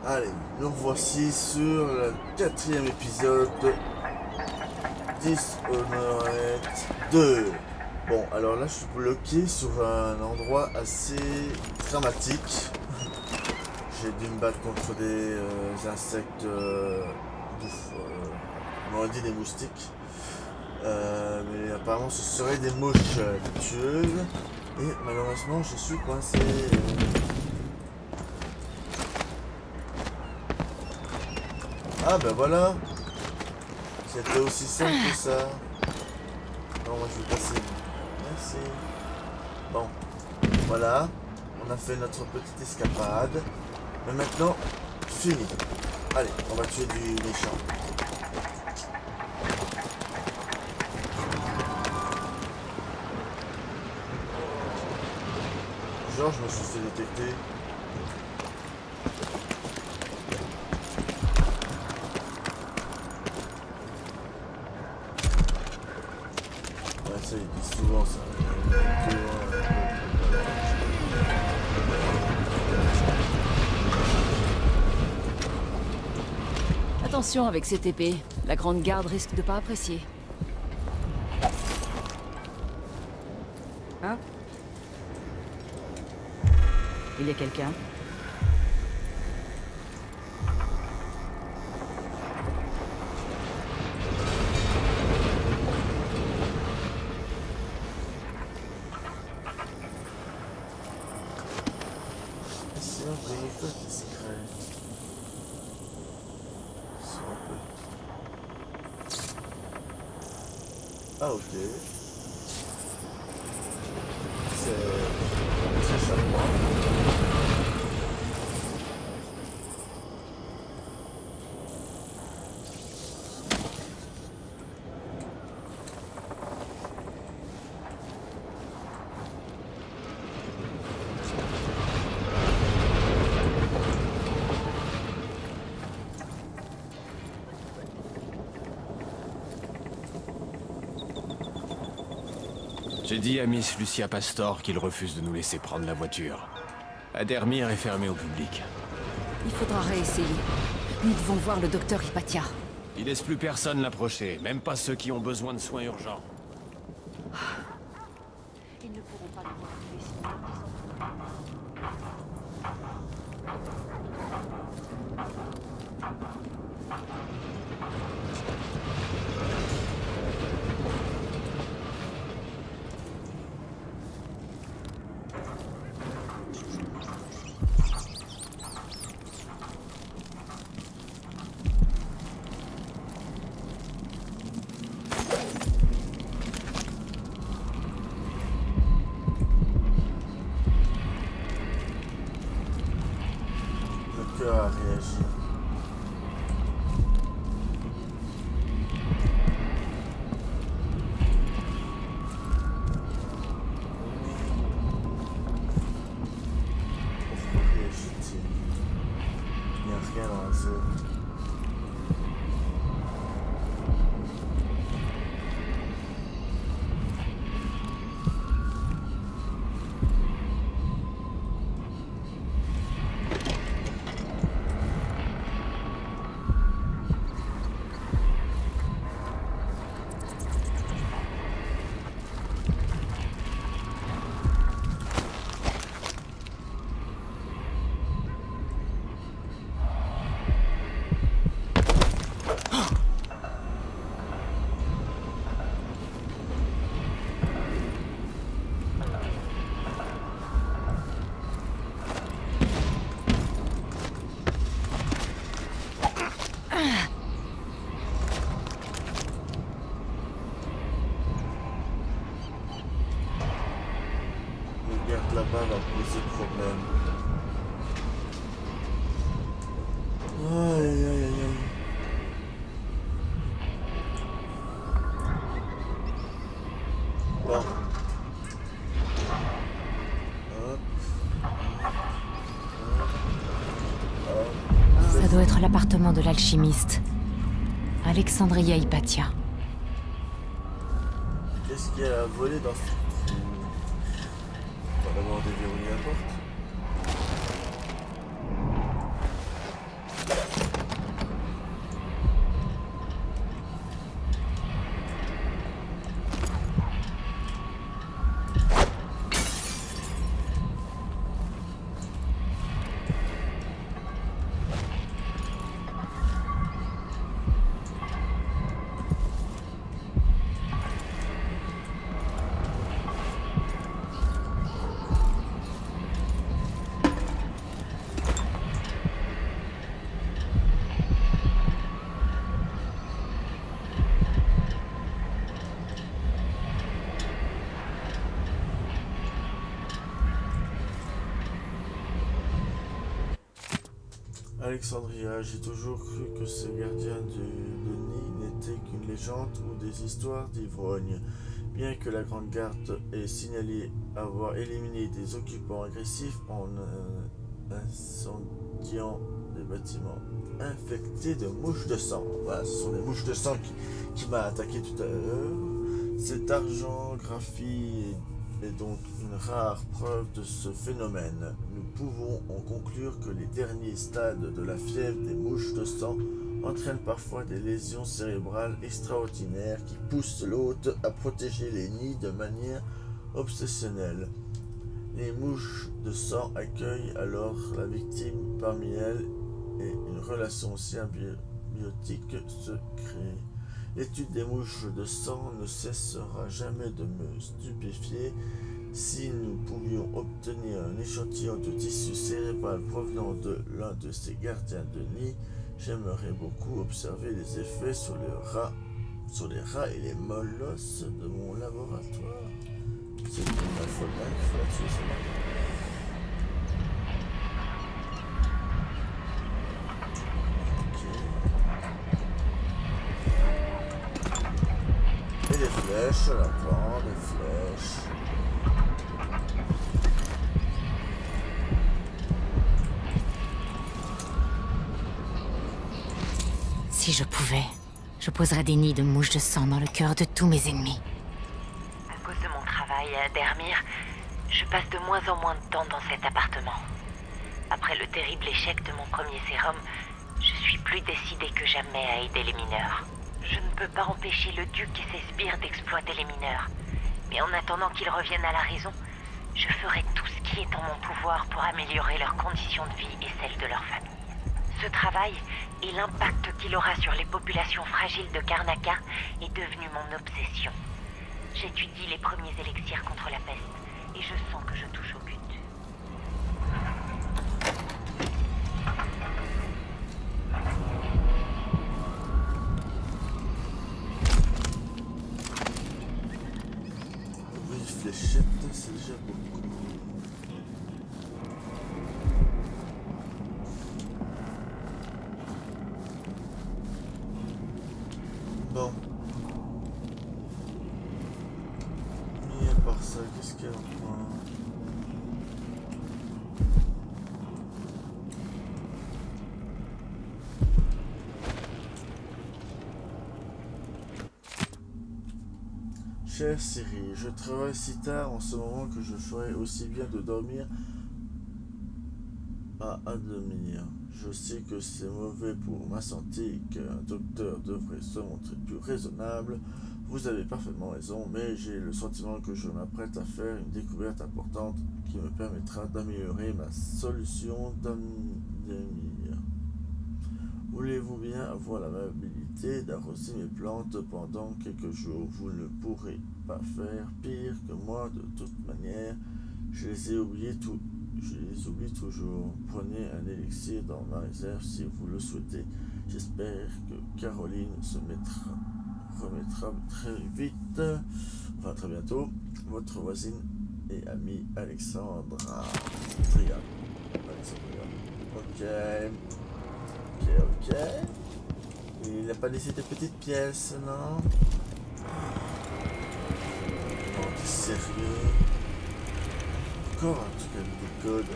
Allez, nous voici sur le quatrième épisode de Dishonored 2. Bon, alors là je suis bloqué sur un endroit assez dramatique. J'ai dû me battre contre des insectes on dit des moustiques. Mais apparemment ce seraient des mouches tueuses. Et malheureusement je suis coincé. Ah ben voilà. C'était aussi simple que ça. Non, moi je vais passer. Merci. Bon, voilà. On a fait notre petite escapade. Mais maintenant, fini. Allez, on va tuer du méchant. Genre, je me suis fait détecter. Ouais, ça, il dit souvent ça. Attention avec cette épée. La Grande Garde risque de pas apprécier. Hein? Il y a quelqu'un? C'est un peu discret. Ah ok. C'est très charmant. J'ai dit à Miss Lucia Pastor qu'il refuse de nous laisser prendre la voiture. Adermir est fermé au public. Il faudra réessayer. Nous devons voir le docteur Hypatia. Il laisse plus personne l'approcher, même pas ceux qui ont besoin de soins urgents. Ils ne pourront pas le voir. Le cœur a réagi. Pourquoi réagit-il? Il n'y a rien dans la zone. Le garde là-bas va poser problème. Aïe aïe aïe aïe. Bon. Hop. Ça doit être l'appartement de l'alchimiste. Alexandria Hypatia. Qu'est-ce qu'il y a à voler dans ce trou? On va d'abord déverrouiller la porte. Alexandria, j'ai toujours cru que ces gardiens de nid n'étaient qu'une légende ou des histoires d'ivrogne. Bien que la Grande Garde ait signalé avoir éliminé des occupants agressifs en incendiant des bâtiments infectés de mouches de sang. Voilà, ce sont des mouches de sang qui m'a attaqué tout à l'heure. Cette argengraphie est donc une rare preuve de ce phénomène. Nous pouvons en conclure que les derniers stades de la fièvre des mouches de sang entraînent parfois des lésions cérébrales extraordinaires qui poussent l'hôte à protéger les nids de manière obsessionnelle. Les mouches de sang accueillent alors la victime parmi elles et une relation symbiotique se crée. L'étude des mouches de sang ne cessera jamais de me stupéfier. Si nous pouvions obtenir un échantillon de tissu cérébral provenant de l'un de ces gardiens de nid, j'aimerais beaucoup observer les effets sur les rats et les molosses de mon laboratoire. C'est une folle dingue, il faut la tuer, c'est vrai. Et des flèches, à la prend, des flèches. Si je pouvais, je poserais des nids de mouches de sang dans le cœur de tous mes ennemis. À cause de mon travail à Dermir, je passe de moins en moins de temps dans cet appartement. Après le terrible échec de mon premier sérum, je suis plus décidée que jamais à aider les mineurs. Je ne peux pas empêcher le duc et ses sbires d'exploiter les mineurs. Mais en attendant qu'ils reviennent à la raison, je ferai tout ce qui est en mon pouvoir pour améliorer leurs conditions de vie et celles de leur famille. Ce travail et l'impact qu'il aura sur les populations fragiles de Karnaca est devenu mon obsession. J'étudie les premiers élixirs contre la peste et je sens que je touche au but. Oui, fléchette, c'est déjà beaucoup. Bon. Mais à part ça, qu'est-ce qu'il y a encore? Chère Siri, je travaille si tard en ce moment que je ferais aussi bien de dormir à advenir. Je sais que c'est mauvais pour ma santé et qu'un docteur devrait se montrer plus raisonnable. Vous avez parfaitement raison, mais j'ai le sentiment que je m'apprête à faire une découverte importante qui me permettra d'améliorer ma solution d'endémir. Voulez-vous bien avoir l'amabilité d'arroser mes plantes pendant quelques jours? Vous ne pourrez pas faire pire que moi de toute manière. Je les oublie toujours. Prenez un élixir dans ma réserve si vous le souhaitez. J'espère que Caroline se remettra très vite. Enfin, très bientôt. Votre voisine et amie Alexandra. Ok. Ok. Et il n'a pas laissé de petites pièces, non? Non, t'es sérieux? Encore un truc avec des codes.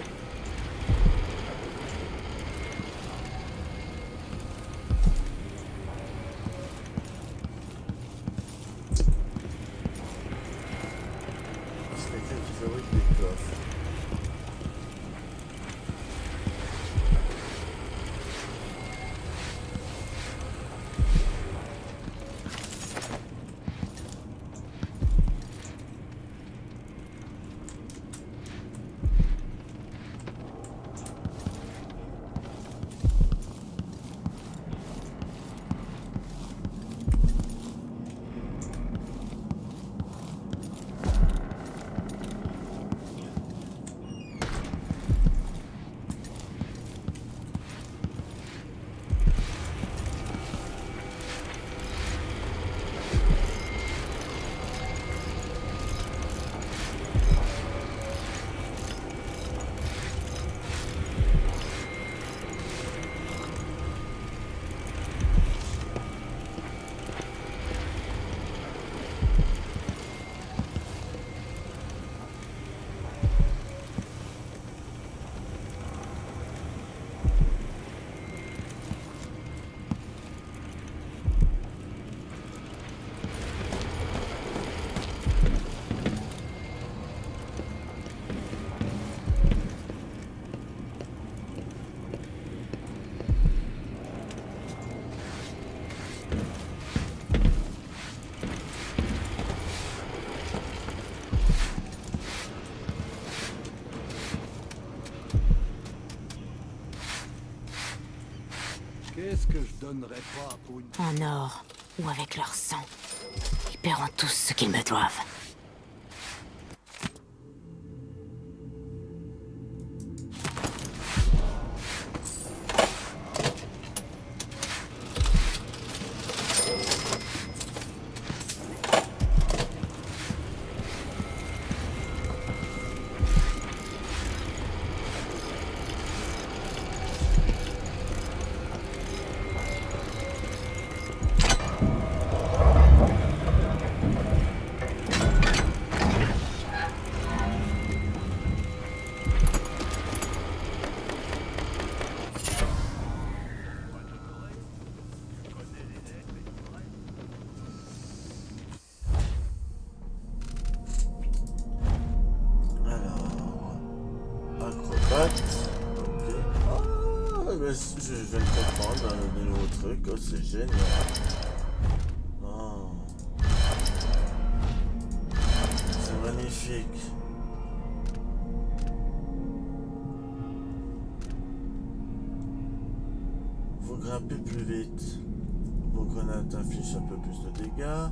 C'est quelqu'un qui fabrique des coffres. Qu'est-ce que je donnerais pas pour une... En or ou avec leur sang. Ils paieront tous ce qu'ils me doivent. Acrobate. Ok. Ah, mais je viens de comprendre des nouveaux trucs. Oh, c'est génial. Oh. C'est magnifique. Vous grimpez plus vite. Vos grenades infligent un peu plus de dégâts.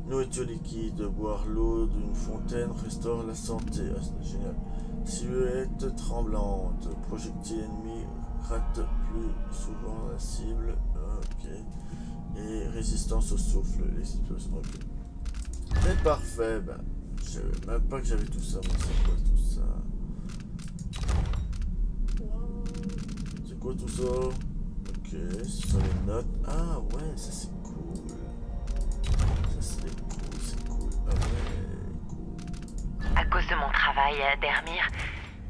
Nourriture liquide, boire l'eau d'une fontaine restaure la santé. Ah, c'est génial. Silhouette tremblante. Projectile ennemi rate plus souvent la cible. Ok. Et résistance au souffle. L'explosion. Ok. C'est parfait. Ben, je savais même pas que j'avais tout ça. Moi, c'est quoi tout ça? C'est quoi tout ça? Ok. Ce sont les notes. Ah ouais, ça c'est cool. Ça c'est cool. Ah ouais, cool. À cause de mon travail à Dermir,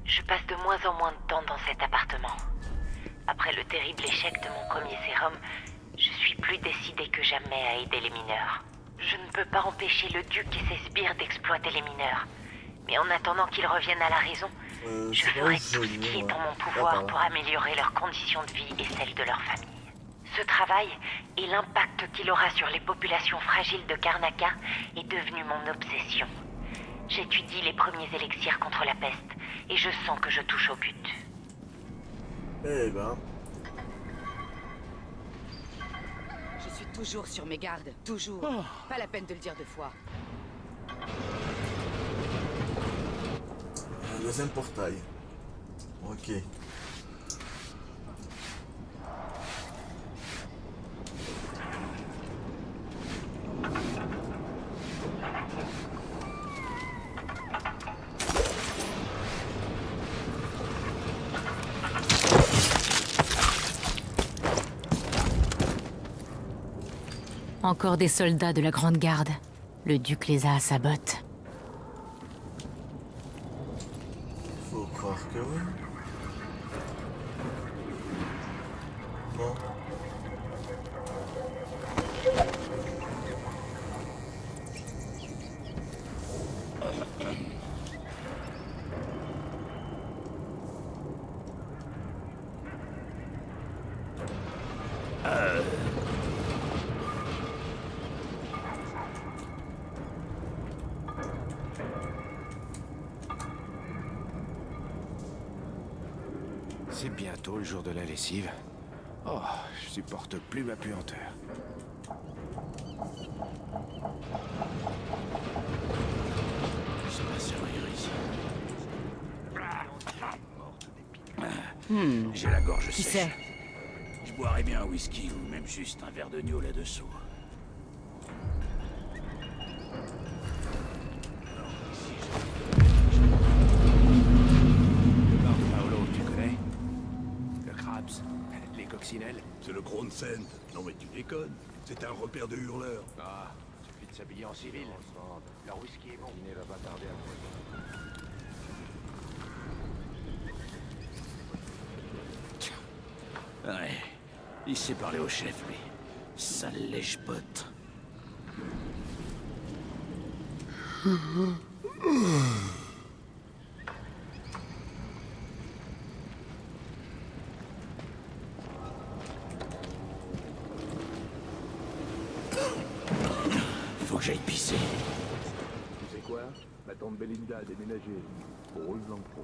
je passe de moins en moins de temps dans cet appartement. Après le terrible échec de mon premier sérum, je suis plus décidée que jamais à aider les mineurs. Je ne peux pas empêcher le duc et ses sbires d'exploiter les mineurs. Mais en attendant qu'ils reviennent à la raison, je ferai tout ce qui est en mon pouvoir pour améliorer leurs conditions de vie et celles de leur famille. Ce travail et l'impact qu'il aura sur les populations fragiles de Karnaca est devenu mon obsession. J'étudie les premiers élixirs contre la peste et je sens que je touche au but. Eh ben. Je suis toujours sur mes gardes, toujours. Pas la peine de le dire deux fois. Un deuxième portail. Ok. Encore des soldats de la Grande Garde. Le duc les a à sa botte. Faut croire que oui. Bon. C'est bientôt le jour de la lessive. Oh, je supporte plus ma puanteur. Il se passe rien ici. J'ai la gorge Qui sèche. c'est? Je boirais bien un whisky ou même juste un verre de gnôle là-dessous. Le bar de Paolo, tu connais? Le Krabs, les coccinelles. C'est le Kronfeld. Non mais tu déconnes. C'est un repère de hurleurs. Ah, suffit de s'habiller en civil. Leur whisky est bon. Le dîner va pas tarder à Ouais. Il sait parler au chef, lui. Sale lèche-botte. Faut que j'aille pisser. Tu sais quoi? La tante Belinda a déménagé. Pour Rue Blanco.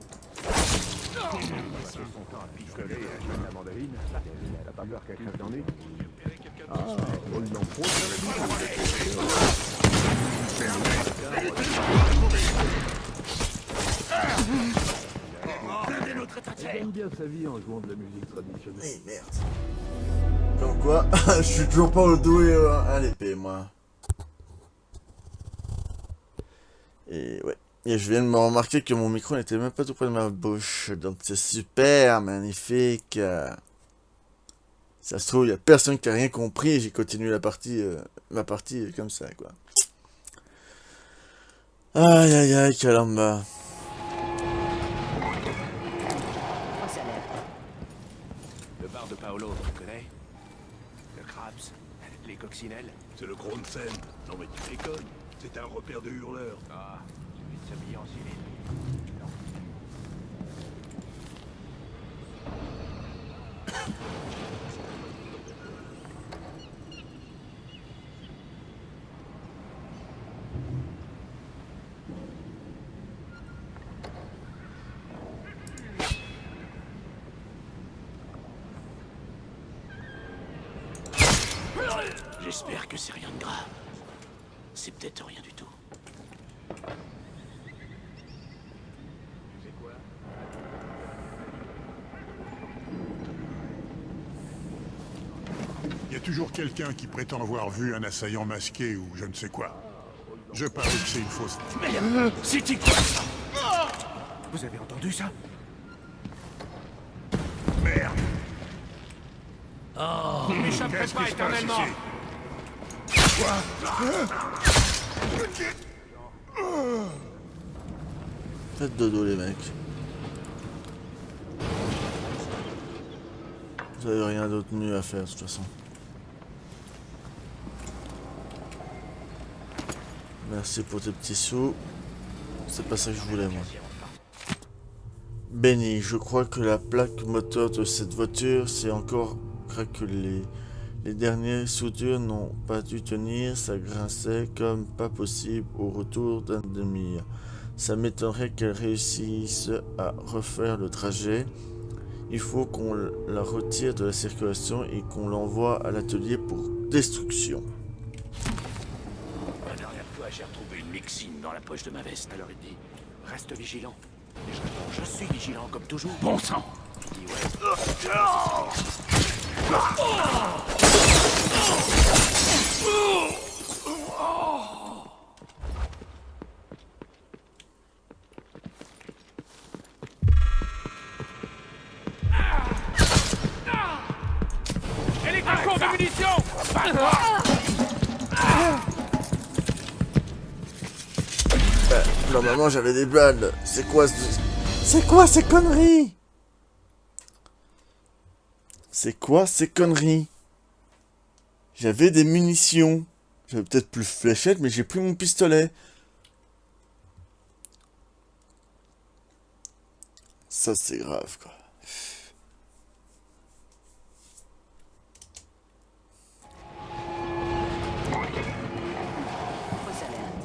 Eh merde. Comme quoi, je suis toujours pas doué à l'épée, moi. Et ouais. Et je viens de me remarquer que mon micro n'était même pas tout près de ma bouche. Donc c'est super, magnifique. Ça se trouve, il y a personne qui a rien compris et j'ai continué la partie, ma partie comme ça, quoi. Aïe aïe aïe, caramba. Le bar de Paolo, tu connais? Le Krabs, les coccinelles. C'est le Kronsen. Non mais tu déconnes. C'est un repère de hurleurs. Ah, tu vite s'habiller en civil. J'espère que c'est rien de grave. C'est peut-être rien du tout. C'est quoi? Il y a toujours quelqu'un qui prétend avoir vu un assaillant masqué ou je ne sais quoi. Je parie que c'est une fausse. Merde! C'était quoi ça? Vous avez entendu ça? Merde! Oh! M'échapperai Qu'est-ce pas qui se passe éternellement! ici? Quoi? Faites dodo, les mecs. Vous avez rien d'autre mieux à faire, de toute façon. Merci pour tes petits sous. C'est pas ça que je voulais, moi. Benny, je crois que la plaque moteur de cette voiture s'est encore craquelée. Les dernières soudures n'ont pas dû tenir, ça grinçait comme pas possible au retour d'un demi-heure. Ça m'étonnerait qu'elle réussisse à refaire le trajet. Il faut qu'on la retire de la circulation et qu'on l'envoie à l'atelier pour destruction. La dernière fois, j'ai retrouvé une mixine dans la poche de ma veste. Alors il dit, reste vigilant. Et je réponds, je suis vigilant comme toujours. Bon sang! Il dit, ouais. Électrocours de munitions! Normalement j'avais des blagues. C'est quoi ces conneries? C'est quoi ces conneries? J'avais des munitions. J'avais peut-être plus de fléchettes, mais j'ai plus mon pistolet. Ça c'est grave, quoi.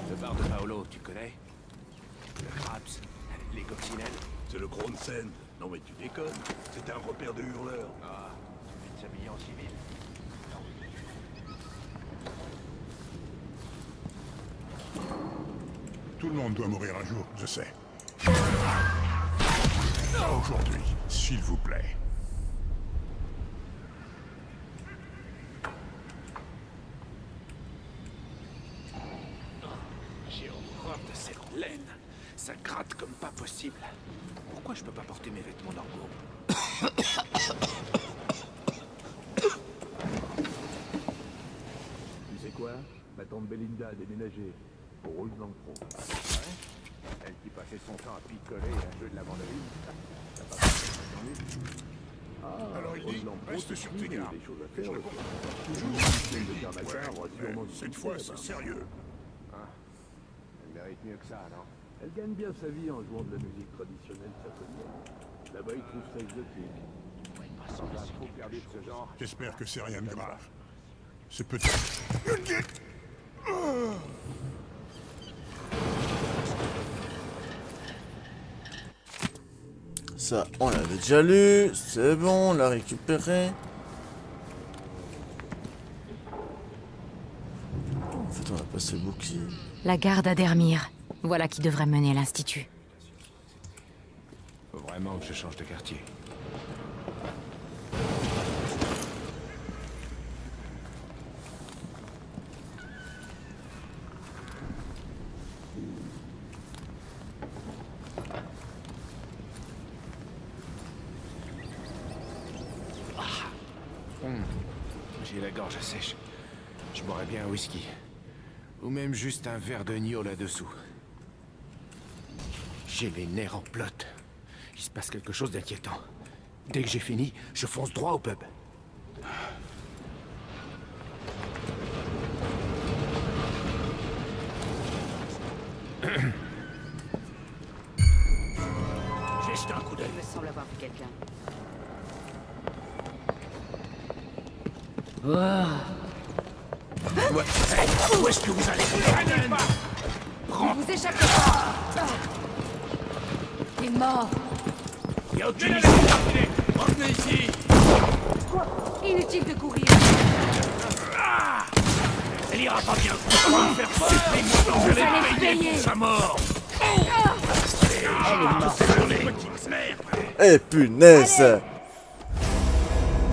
Le bar de Paolo, tu connais? Le Krabs, les coccinelles. C'est le Kronsen. Non mais tu déconnes. C'est un repère de hurleurs. Ah, tu vite s'habiller en civil. Tout le monde doit mourir un jour, je sais. Pas aujourd'hui, s'il vous plaît. J'ai horreur de cette laine. Ça gratte comme pas possible. Pourquoi je peux pas porter mes vêtements normaux? Tu sais quoi? Ma tante Belinda a déménagé au Rue Blanc Pro. Elle qui passait son temps à picoler et à jouer de la mandoline. T'as pas Alors il dit, reste sur tes gardes. des choses à Je faire. réponds. Toujours Ouais, cette fois c'est sérieux. Elle mérite mieux que ça, non? Elle gagne bien sa vie en jouant de la musique traditionnelle japonaise. Là-bas, il trouve ça exotique. On a trop perdu de ce genre. J'espère que c'est rien de grave. C'est peut-être... Ça, on l'avait déjà lu. C'est bon, on l'a récupéré. En fait, on a passé le bouclier. La garde à Dermir. Voilà qui devrait mener à l'Institut. Faut vraiment que je change de quartier. J'ai la gorge sèche. Je boirais bien un whisky. Ou même juste un verre de Nio là-dessous. J'ai les nerfs en pelote. Il se passe quelque chose d'inquiétant. Dès que j'ai fini, je fonce droit au pub. J'ai jeté un coup d'œil. Il me semble avoir vu quelqu'un. Ouais. Hey, où est-ce que vous allez? Allez pas. Ne vous échappez pas. T'es mort. Il y a aucune issue. Revenez ici. Inutile de courir. Elle ira pas bien. On va faire supprimer. Vous allez payer pour sa mort. Eh punaise!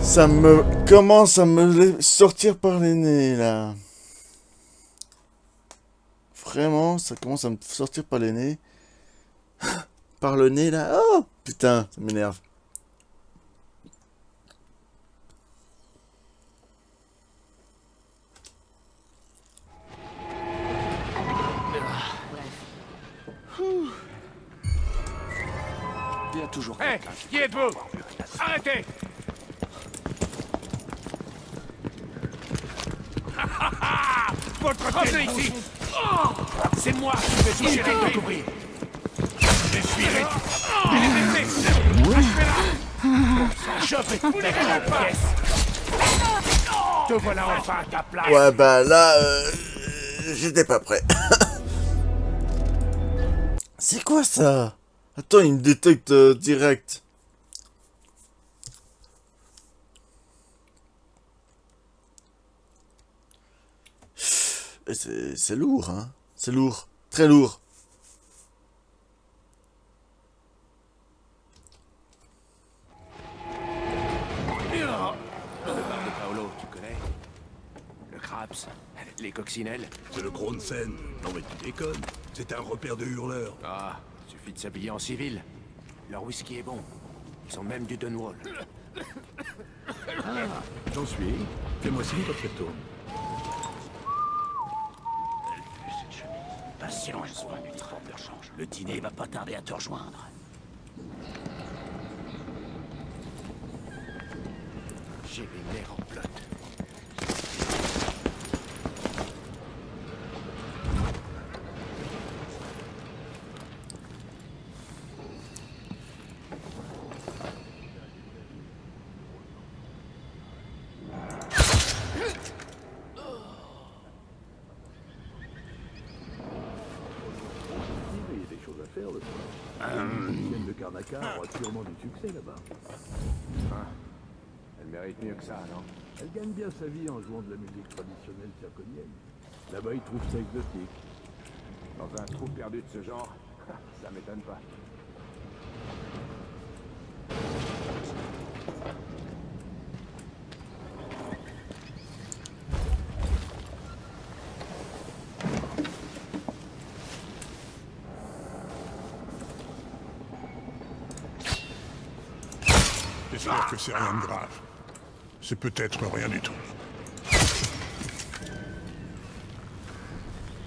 Ça me commence à me sortir par les nez là. Vraiment, ça commence à me sortir par les nez. Par le nez là. Oh putain, ça m'énerve. Il y a toujours Hé, qui êtes-vous? Arrêtez! Votre tête ici! C'est moi qui vais toucher la découvrir! Je suis là! Elle est blessée! Achevez-la! Chopez, mec, la pièce! Te voilà enfin à ta place! Ouais bah là, j'étais pas prêt. C'est quoi ça? Attends, il me détecte direct. C'est lourd, hein. C'est lourd. Très lourd. Le bar de Paolo, tu connais? Le Craps, les coccinelles. C'est le Kronsen. Non mais tu déconnes. C'est un repère de hurleurs. Ah, suffit de s'habiller en civil. Leur whisky est bon. Ils ont même du Dunwall. J'en suis. Fais-moi signe quand tu retournes. Patience, le dîner va pas tarder à te rejoindre. J'ai les nerfs en pelote. Il y a des choses à faire le soir. Une scène de Karnaka aura sûrement du succès là-bas. Elle mérite mieux que ça, non? Elle gagne bien sa vie en jouant de la musique traditionnelle circonienne. Là-bas, ils trouvent ça exotique. Dans un trou perdu de ce genre, ça m'étonne pas. J'espère que c'est rien de grave. C'est peut-être rien du tout.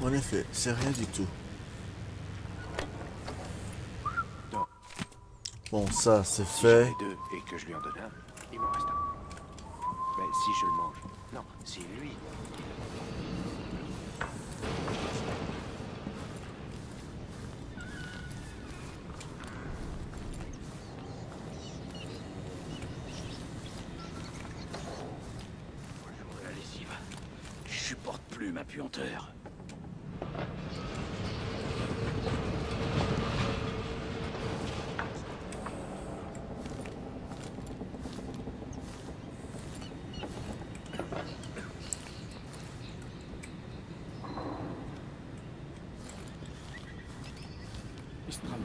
En effet, c'est rien du tout. Non. Bon, ça, c'est Si j'en fait. ai deux et que je lui en donne un, il m'en reste un. Mais si je le mange... Non, si lui... La lessive. Je supporte plus ma puanteur.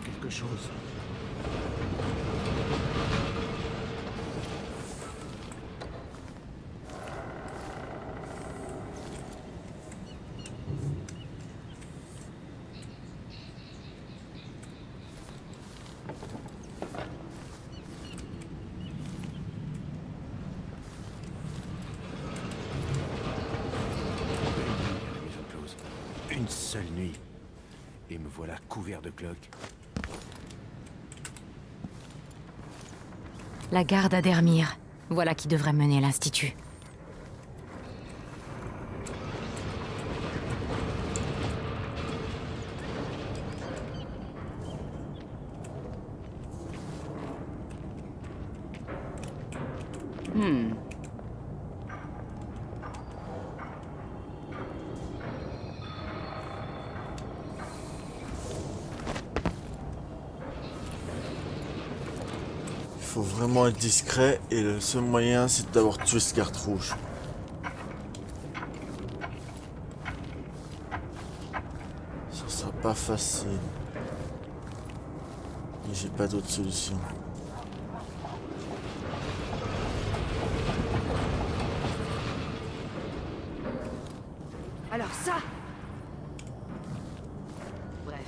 quelque chose. Une seule nuit. Et me voilà couvert de cloques. La garde à Dermir. Voilà qui devrait mener l'Institut. Il faut vraiment être discret et le seul moyen c'est d'avoir tué ce garde rouge. Ça sera pas facile. Mais j'ai pas d'autre solution. Alors ça. Bref.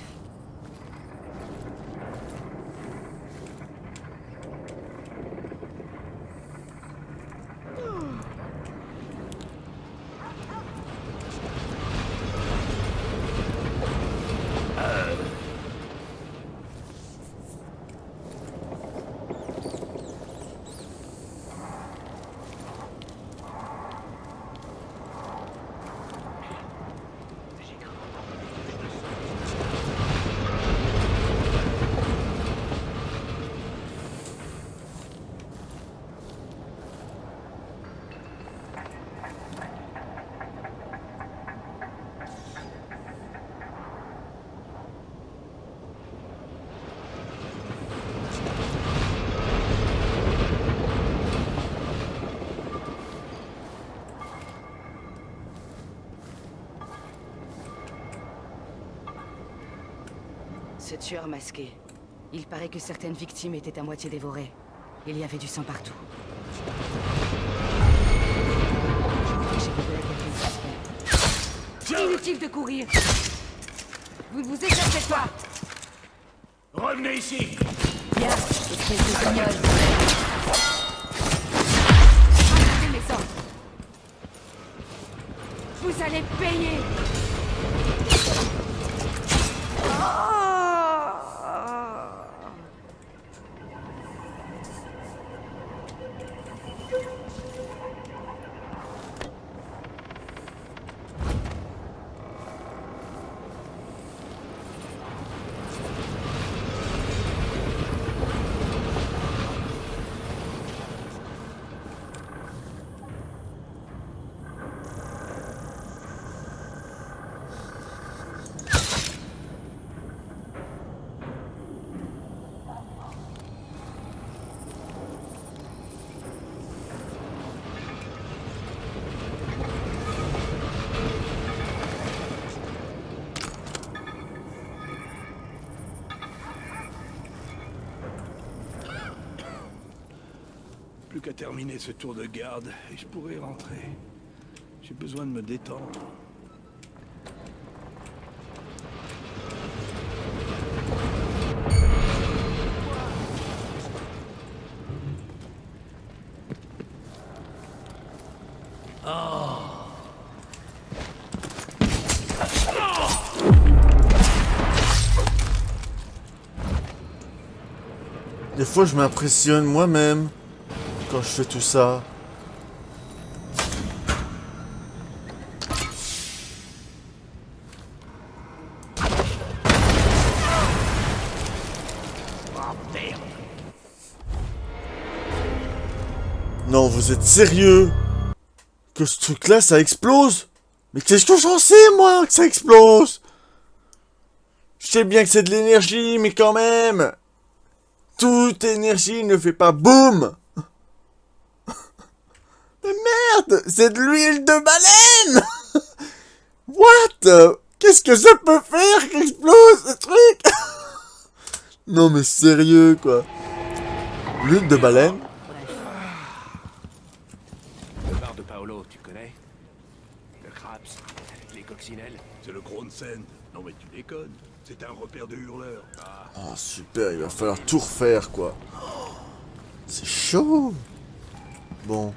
Ce tueur masqué. Il paraît que certaines victimes étaient à moitié dévorées. Il y avait du sang partout. J'ai révélé quelqu'un de suspect. Inutile de courir. Vous ne vous échappez pas. Revenez ici! Bien, espèce de guignol. Arrêtez mes ordres. Vous allez payer. Plus qu'à terminer ce tour de garde et je pourrai rentrer. J'ai besoin de me détendre. Des fois je m'impressionne moi-même quand je fais tout ça. Non, vous êtes sérieux? Que ce truc-là, ça explose? Mais qu'est-ce que j'en sais, moi, que ça explose? Je sais bien que c'est de l'énergie, mais quand même! Toute énergie ne fait pas boum! Mais merde! C'est de l'huile de baleine! What? Qu'est-ce que ça peut faire qu'explose ce truc? Non mais sérieux quoi. L'huile de baleine. Le bar de Paolo, tu connais? Le Craps, avec les coccinelles. C'est le Kronsen. Non mais tu déconnes. C'est un repère de hurleurs. Ah super, il va falloir tout refaire quoi. C'est chaud. Bon.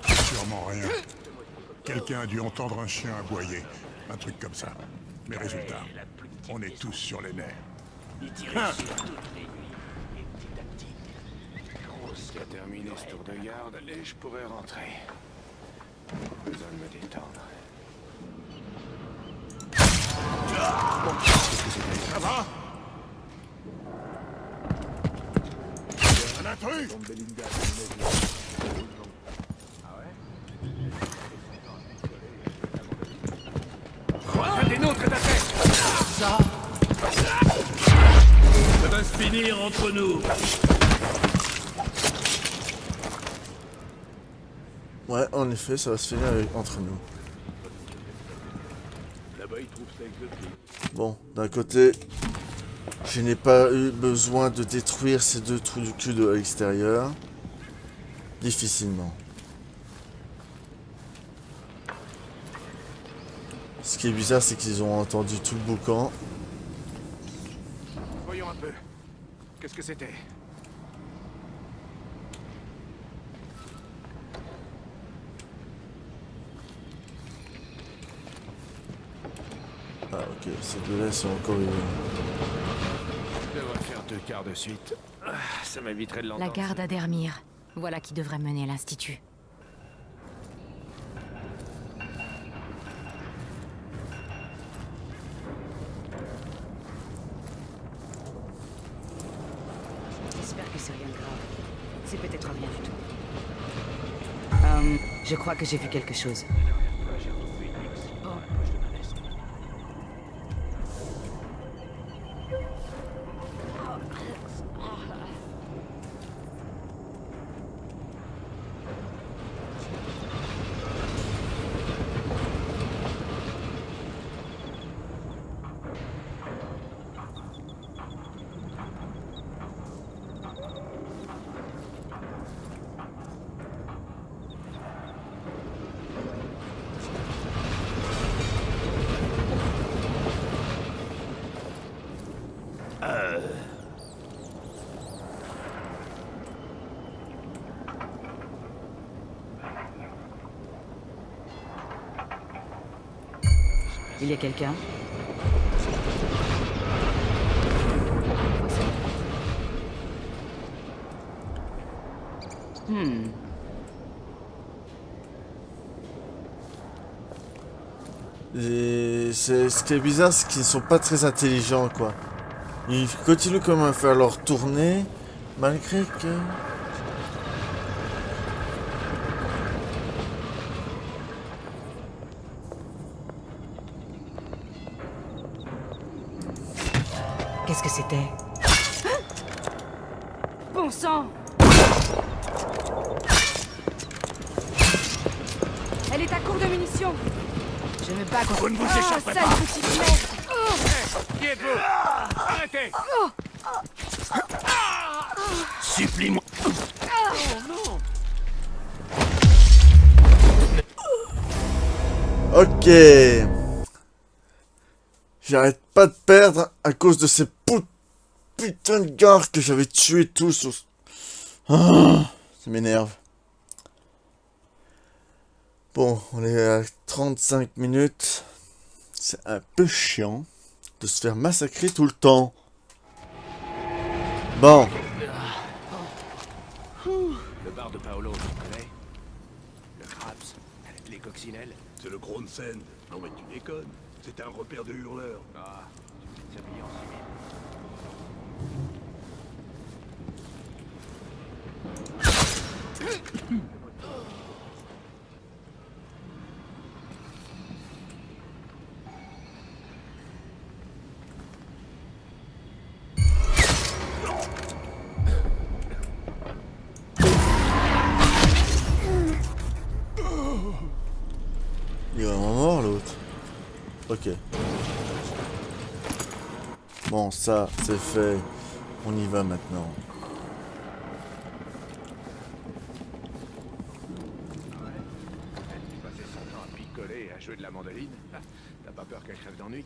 Sûrement rien. Quelqu'un a dû entendre un chien aboyer. Un truc comme ça. Mais résultat, on est tous sur les nerfs. C'est terminé ce tour de garde et je pourrais rentrer. Besoin de me détendre. Ça va? Un intrus! Un des nôtres est à terre. Ça va se finir entre nous. Ouais, en effet, ça va se finir entre nous. Là-bas, ils trouvent ça exotique. Bon, d'un côté, je n'ai pas eu besoin de détruire ces deux trous du cul de l'extérieur. Difficilement. Ce qui est bizarre, c'est qu'ils ont entendu tout le boucan. Voyons un peu. Qu'est-ce que c'était? Ah ok, ces deux-là sont encore vivants. Je devrais faire 2 quarts de suite. Ah, ça m'éviterait de l'entendre. La garde à Dermir. Voilà qui devrait mener l'Institut. J'espère que c'est rien de grave. C'est peut-être rien du tout. Je crois que j'ai vu quelque chose. Il y a quelqu'un? Et ce qui est bizarre, c'est qu'ils sont pas très intelligents, quoi. Ils continuent quand même à faire leur tournée, malgré que... Qu'est-ce que c'était? Bon sang! Elle est à court de munitions! Je me bats contre... Vous ne vous Ah, échapperez sale pas. petite merde! Qui êtes-vous? Arrêtez. Supplie-moi. Ok. J'arrête pas de perdre à cause de ces putains de gardes que j'avais tués tous. Ah, ça m'énerve. Bon, on est à 35 minutes. C'est un peu chiant de se faire massacrer tout le temps. Bon. Le bar de Paolo, tu connais? Le Craps, avec les coccinelles. C'est le Kronsen. Non mais tu déconnes. C'est un repère de hurleurs. Ah, tu t'habilles en civil. Il est vraiment mort l'autre. Ok. Bon, ça, c'est fait. On y va maintenant. Elle passait son temps à picoler et à jouer de la mandoline. T'as pas peur qu'elle crève d'ennui?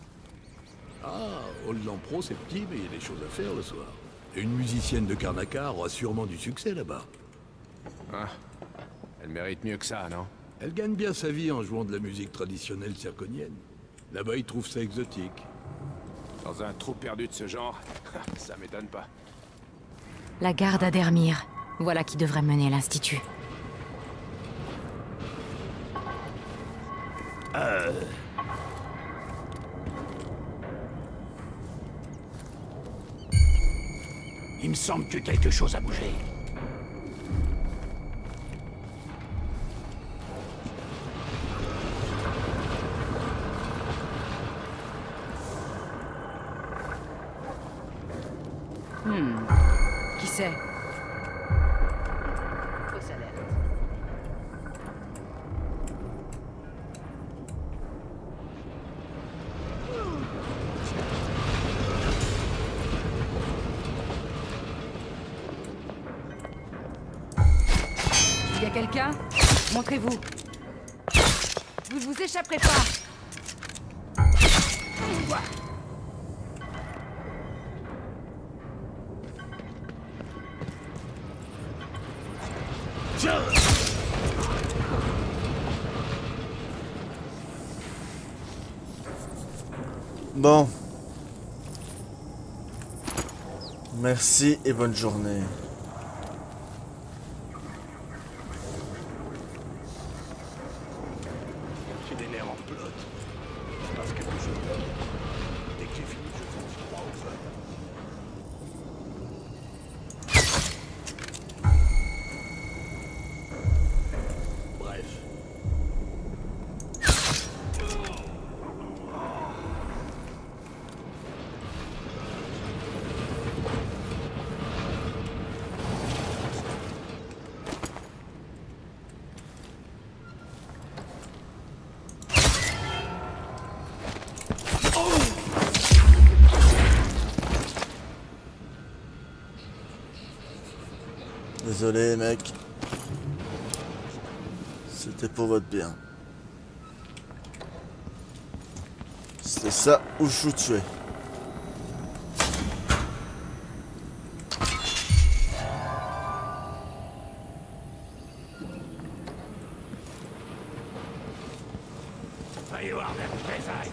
Ah, Old Lampro, c'est petit, mais il y a des choses à faire le soir. Et une musicienne de Karnaca aura sûrement du succès là-bas. Ah, elle mérite mieux que ça, non? Elle gagne bien sa vie en jouant de la musique traditionnelle zirconienne. Là-bas, ils trouvent ça exotique. Dans un trou perdu de ce genre, ça m'étonne pas. La garde à Dermir. Voilà qui devrait mener l'Institut. Il me semble que quelque chose a bougé. Qui c'est? Fausse alerte. Il y a quelqu'un? Montrez-vous. Vous ne vous échapperez pas. Bon. Merci et bonne journée. J'ai des nerfs en pelote. Il se passe quelque chose. Dès que j'ai fini, je fonce droit au feu. Bref. Désolé mec. C'était pour votre bien. C'était ça ou je vous tuais. Va y avoir des représailles.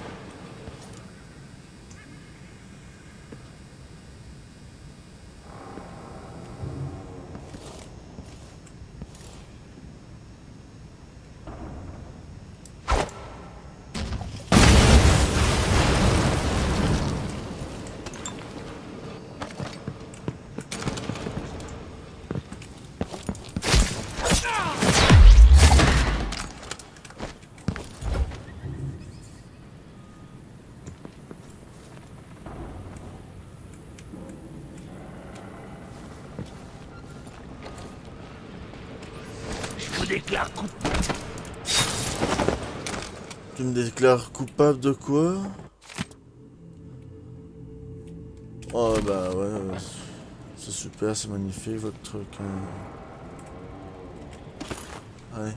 Je vous déclare coupable. Tu me déclares coupable de quoi? Oh bah ouais, c'est super, c'est magnifique votre truc. Hein. Ouais.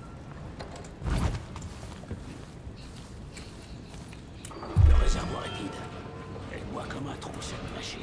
Le réservoir est vide. Elle boit comme un trou, cette machine.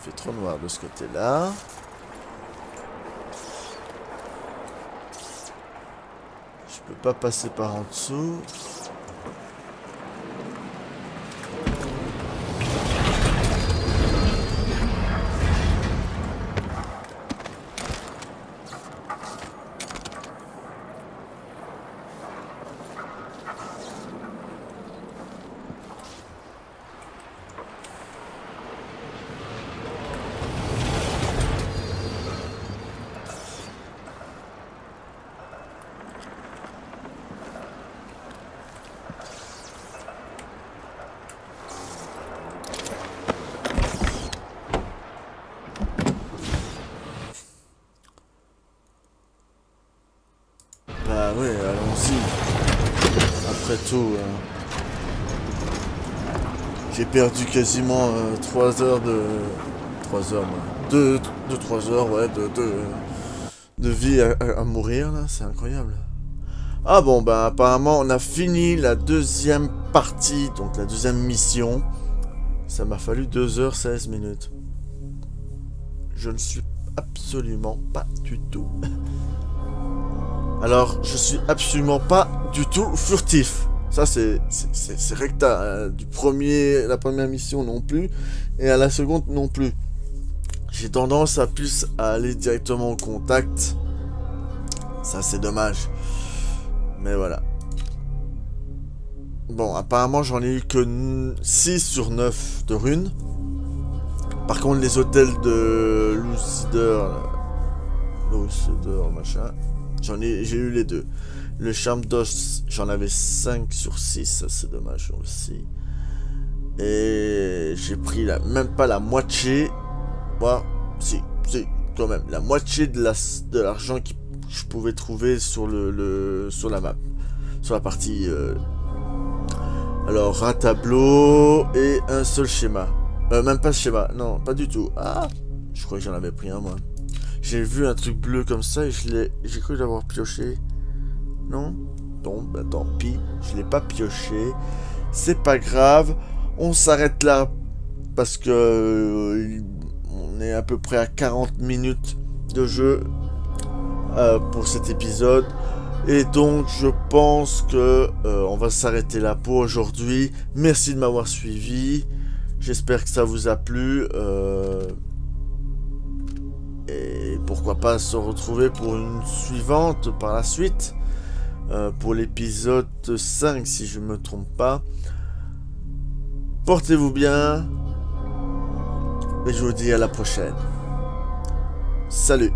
fait trop noir de ce côté-là. Je peux pas passer par en dessous. Bah oui, allons-y. Après tout, j'ai perdu quasiment 3 heures de... 3 heures, moi. 3 heures, ouais, de vie à mourir, là. C'est incroyable. Ah bon, bah apparemment, on a fini la deuxième partie, donc la deuxième mission. Ça m'a fallu 2h16 minutes. Je ne suis absolument pas du tout... Alors, je suis absolument pas du tout furtif. Ça, c'est recta. La première mission non plus. Et à la seconde non plus. J'ai tendance à plus à aller directement au contact. Ça, c'est dommage. Mais voilà. Bon, apparemment, j'en ai eu que 6 sur 9 de runes. Par contre, les hôtels de Lucider, machin... J'ai eu les deux. Le charme d'os, j'en avais 5 sur 6, ça c'est dommage aussi. Et j'ai pris même pas la moitié. Bon, si, quand même. La moitié de l'argent que je pouvais trouver sur sur la map. Sur la partie... Alors, un tableau et un seul schéma. Même pas ce schéma, non, pas du tout. Ah, je crois que j'en avais pris un, moi. J'ai vu un truc bleu comme ça et j'ai cru l'avoir pioché. Non? Bon, bah tant pis. Je l'ai pas pioché. C'est pas grave. On s'arrête là. Parce que... on est à peu près à 40 minutes de jeu. Pour cet épisode. Et donc, je pense que... on va s'arrêter là pour aujourd'hui. Merci de m'avoir suivi. J'espère que ça vous a plu. Et pourquoi pas se retrouver pour une suivante par la suite. Pour l'épisode 5 si je ne me trompe pas. Portez-vous bien. Et je vous dis à la prochaine. Salut.